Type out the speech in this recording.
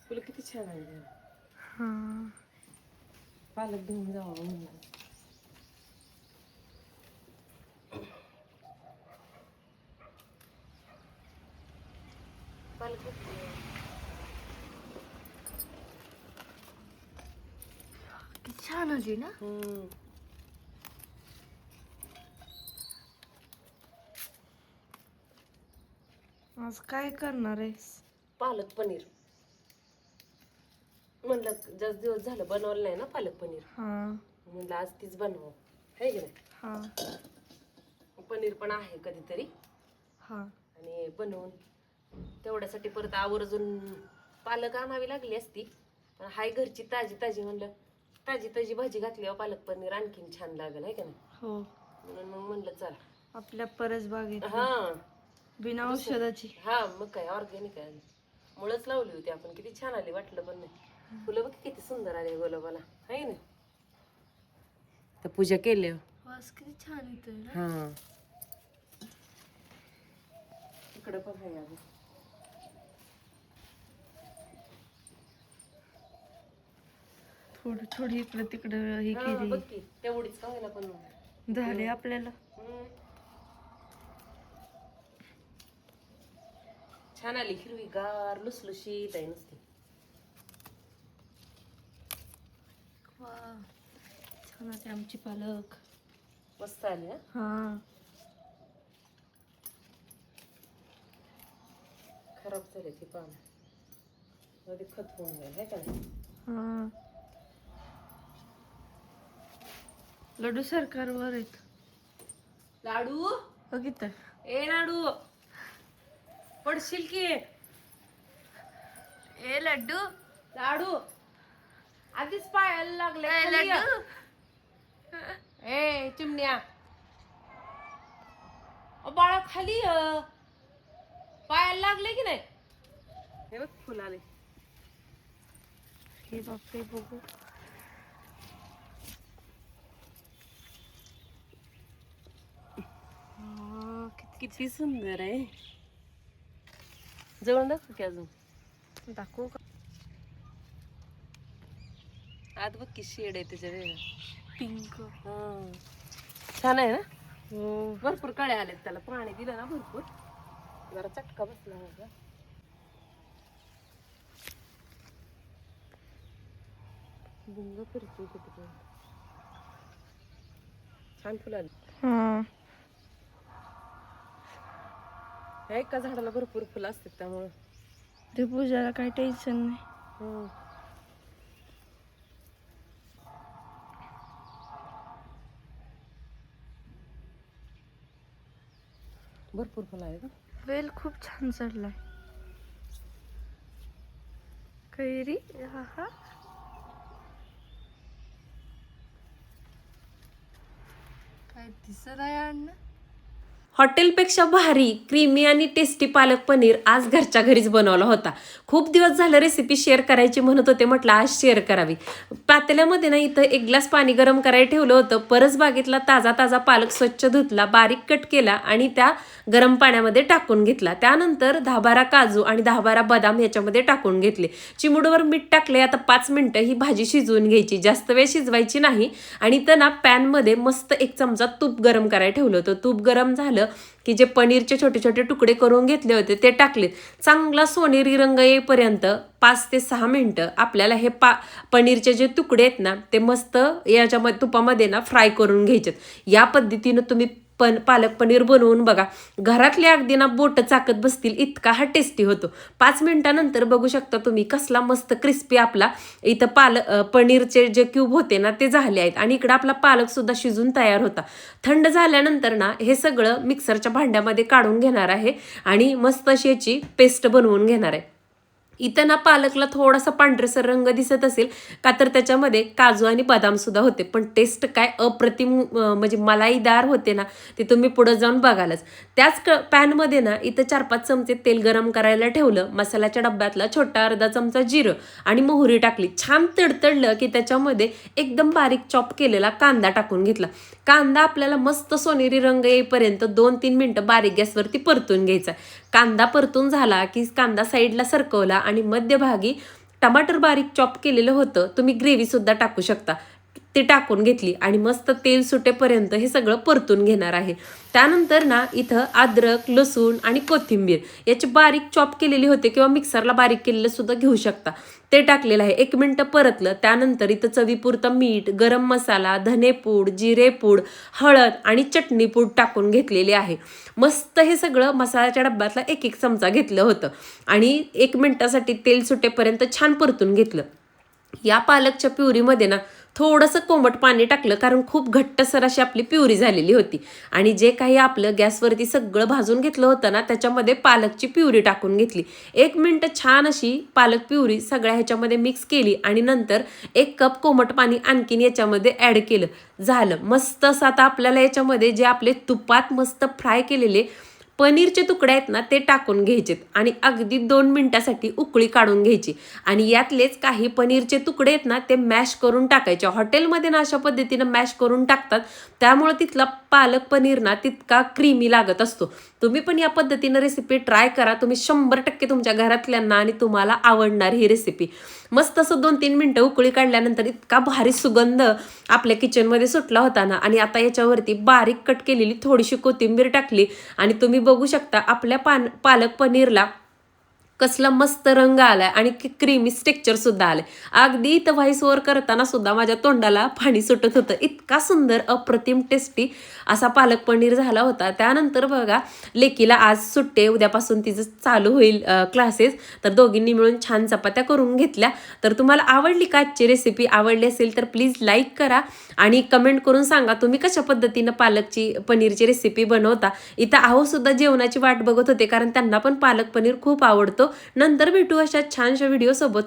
फुलं किती छान आहे. हा पालक घेऊन जावं म्हणलं. पालक किती छान होती ना. आज काय करणार आहेस? पालक पनीर म्हणलं, जास्त दिवस झालं बनवलं नाही ना पालक पनीर. हा म्हणलं आज तीच बनव, है की नाही. हा पनीर पण आहे कधीतरी, हा आणि बनवून तेवढ्यासाठी परत आवर्जून पालक आणावी लागली असती, पण हाय घरची ताजी ताजी. म्हणलं ताजी ताजी भाजी घातल्यावर पालक पनीर आणखीन छान लागेल, है की नाही. हो, म्हणून मग म्हणलं चला. आपल्या परस बागेत हा बिना औषधाची. हा मग काय ऑर्गॅनिक आहे. मुळच लावली होती आपण, किती छान आली, वाटलं पण नाही. फुलं बघ किती सुंदर आली गुलाबाला, है ना. तर पूजा केली. वास किती छान येतोय ना. हा इकडे पण आहे अजून. थोडी थोडी इकडे तिकडे ही हा केली. बघ की, तेवढीच का होईना पण झाले आपल्याला. छान आली, हिरवीगार लुसलुशीत आहे नुसती. वा, छान आहे आमची पालक. मस्त आली. हा खराब झाली ती पानं, मध्ये खत होऊन जाईल, है का नाही. हा लड्डू सरकारवर आहेत. लाडू बघितलं. ए लाडू, पडशील की. ए लड्डू, लाडू आधीच पायाला लागले. ए खाली ये. लड्डू. ए चिमण्या, बाळा खाली ये. पायाला लागले की नाही. हे बघ फुल आले. हे बापरे, बघू. किती सुंदर आहे. जवळ दाखव की अजून. दाखवू का? आत बघ की शेड आहे त्याच्या वेगळं. पिंक. छान आहे ना. हो, भरपूर कळ्या आलेत त्याला, पाणी दिलं ना भरपूर, जरा चटका बसला होता. बुंग फिरतो कुठे. छान फुलं आली. हा एका झाडाला भरपूर फुलं असतात त्यामुळं. ते पूजाला काही टेन्शन नाही. भरपूर फुलं आहेत. वेल खूप छान चढलाय. कैरी. हा हा, काय दिसत आहे अण्णा. हॉटेलपेक्षा भारी क्रीमी आणि टेस्टी पालक पनीर आज घरच्या घरीच बनवला होता. खूप दिवस झालं रेसिपी शेअर करायची म्हणत होते, म्हटलं आज शेअर करावी. पातेल्यामध्ये ना इथं एक ग्लास पाणी गरम करायला ठेवलं होतं. परस बागेतला ताजा ताजा पालक स्वच्छ धुतला, बारीक कट केला आणि त्या गरम पाण्यामध्ये टाकून घेतला. त्यानंतर 10-12 काजू आणि 10-12 बदाम याच्यामध्ये टाकून घेतले. चिमुडवर मीठ टाकले. आता 5 मिनिटं ही भाजी शिजवून घ्यायची, जास्त वेळ शिजवायची नाही. आणि इथं ना पॅनमध्ये मस्त 1 चमचा तूप गरम करायला ठेवलं होतं. तूप गरम झालं की जे पनीरचे छोटे छोटे तुकडे करून घेतले होते ते टाकलेत. चांगला सोनेरी रंग येईपर्यंत 5 ते 6 मिनिटं आपल्याला हे पनीरचे जे तुकडे आहेत ना ते मस्त याच्यामध्ये तुपामध्ये ना फ्राय करून घ्यायचे. या पद्धतीनं तुम्ही पालक पनीर बनवून बघा. घरातले अगदी ना बोट चाकत बसतील इतका हा टेस्टी होतो. 5 मिनिटानंतर बघू शकता तुम्ही कसला मस्त क्रिस्पी आपला इथं पनीरचे जे क्यूब होते ना ते झाले आहेत. आणि इकडं आपला पालक सुद्धा शिजून तयार होता. थंड झाल्यानंतर ना हे सगळं मिक्सरच्या भांड्यामध्ये काढून घेणार आहे आणि मस्त अशी याची पेस्ट बनवून घेणार आहे. इथं ना पालकला थोडासा पांढरसर रंग दिसत असेल का, तर त्याच्यामध्ये काजू आणि बदाम सुद्धा होते. पण टेस्ट काय अप्रतिम, म्हणजे मलाईदार होते ना, ते तुम्ही पुढे जाऊन बघालच. त्याच पॅनमध्ये ना इथं 4-5 चमचे तेल गरम करायला ठेवलं. मसाल्याच्या डब्यातला छोटा अर्धा चमचा जिरं आणि मोहरी टाकली. छान तडतडलं की त्याच्यामध्ये एकदम बारीक चॉप केलेला कांदा टाकून घेतला. कांदा आपल्याला मस्त सोनेरी रंग येईपर्यंत 2-3 मिनिटं बारीक गॅसवरती परतून घ्यायचा. कांदा परतून झाला की कांदा साईडला सरकवला आणि मध्यभागी टमाटर बारीक चॉप केलेलं होतं, तुम्ही ग्रेव्हीसुद्धा टाकू शकता. ते टाकून घेतली आणि मस्त तेल सुटेपर्यंत हे सगळं परतून घेणार आहे. त्यानंतर ना इथं अद्रक, लसूण आणि कोथिंबीर याची बारीक चॉप केलेली होते किंवा मिक्सरला बारीक केलेलं सुद्धा घेऊ शकता. ते टाकलेलं आहे. 1 मिनिटं परतलं. त्यानंतर इथं चवीपुरतं मीठ, गरम मसाला, धनेपूड, जिरेपूड, हळद आणि चटणीपूड टाकून घेतलेली आहे. मस्त हे सगळं मसाल्याच्या डब्यातला 1-1 चमचा घेतलं होतं आणि 1 मिनिटासाठी तेल सुटेपर्यंत छान परतून घेतलं. या पालकच्या प्युरीमध्ये ना थोडंसं कोमट पाणी टाकलं, कारण खूप घट्टसर अशी आपली प्युरी झालेली होती आणि जे काही आपलं गॅसवरती सगळं भाजून घेतलं होतं ना त्याच्यामध्ये पालकची प्युरी टाकून घेतली. 1 मिनिट छान अशी पालक प्युरी सगळ्या ह्याच्यामध्ये मिक्स केली आणि नंतर 1 कप कोमट पाणी आणखीन याच्यामध्ये ॲड केलं. झालं मस्त असं. आता आपल्याला याच्यामध्ये जे आपले तुपात मस्त फ्राय केलेले पनीरचे तुकडे आहेत ना ते टाकून घ्यायचेत आणि अगदी 2 मिनिटासाठी उकळी काढून घ्यायची आणि यातलेच काही पनीरचे तुकडे आहेत ना ते मॅश करून टाकायचे. हॉटेलमध्ये ना अशा पद्धतीनं मॅश करून टाकतात, त्यामुळे तिथला पालक पनीर ना तितका क्रीमी लागत असतो. तुम्ही पण या पद्धतीनं रेसिपी ट्राय करा. तुम्ही 100% तुमच्या घरातल्यांना आणि तुम्हाला आवडणार ही रेसिपी. मस्त असं 2-3 मिनिटं उकळी काढल्यानंतर इतका भारी सुगंध आपल्या किचनमध्ये सुटला होता ना. आणि आता याच्यावरती बारीक कट केलेली थोडीशी कोथिंबीर टाकली आणि तुम्ही बघू शकता आपल्या पालक पनीरला कसला मस्त रंग आलाय आणि क्रीमी टेक्स्चर सुद्धा आलंय. अगदी इथं व्हॉइस ओव्हर करताना सुद्धा माझ्या तोंडाला पाणी सुटत होतं. इतका सुंदर अप्रतिम टेस्टी असा पालक पनीर झाला होता. त्यानंतर बघा लेकीला आज सुट्टे, उद्यापासून तिचं चालू होईल क्लासेस, तर दोघींनी मिळून छान चपात्या करून घेतल्या. तर तुम्हाला आवडली का आजची रेसिपी? आवडली असेल तर प्लीज लाईक करा आणि कमेंट करून सांगा तुम्ही कशा पद्धतीनं पालकची पनीरची रेसिपी बनवता. इथं आहो सुद्धा जेवणाची वाट बघत होते, कारण त्यांना पण पालक पनीर खूप आवडतो. नंतर भेटू अशा छानशा व्हिडिओ सोबत.